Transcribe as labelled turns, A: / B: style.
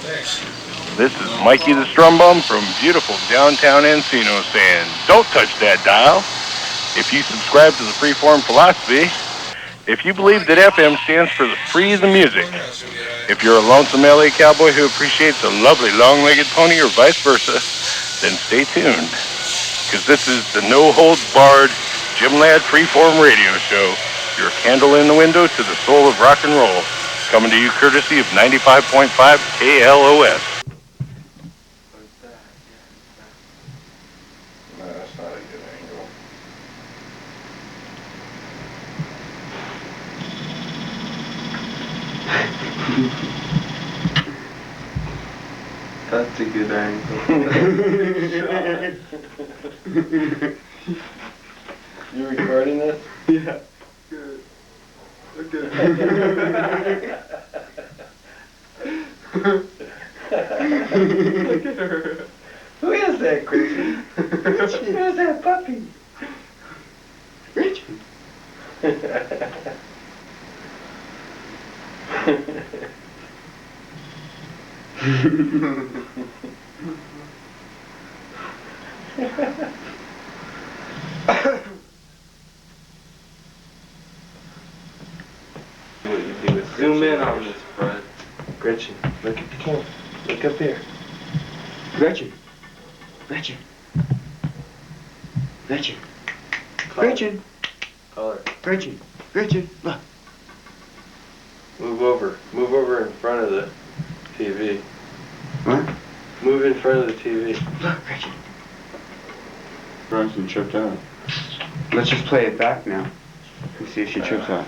A: This is Mikey the Strum Bum from beautiful downtown Encino saying, don't touch that dial. If you subscribe to the freeform philosophy, if you believe that FM stands for the free the music, if you're a lonesome LA cowboy who appreciates a lovely long-legged pony or vice versa, then stay tuned. Because this is the no-holds-barred Jim Ladd freeform radio show, your candle in the window to the soul of rock and roll, coming to you courtesy of 95.5 KLOS.
B: No, that's not a good angle.
C: That's a good angle.
B: You recording this?
C: Yeah. Good. Okay. Look at her.
B: Who is that, Grechen? Who is that puppy?
C: Grechen. Zoom in on this, Fred.
B: Grechen, look at the camera. Look up here.
C: Grechen. Grechen. Grechen. Grechen.
B: Color.
C: Grechen. Grechen. Look.
B: Move over. Move over in front of the TV.
C: What?
B: Move in front of the TV.
C: Look, Grechen.
D: Bronson tripped out.
C: Let's just play it back now and see if she trips out.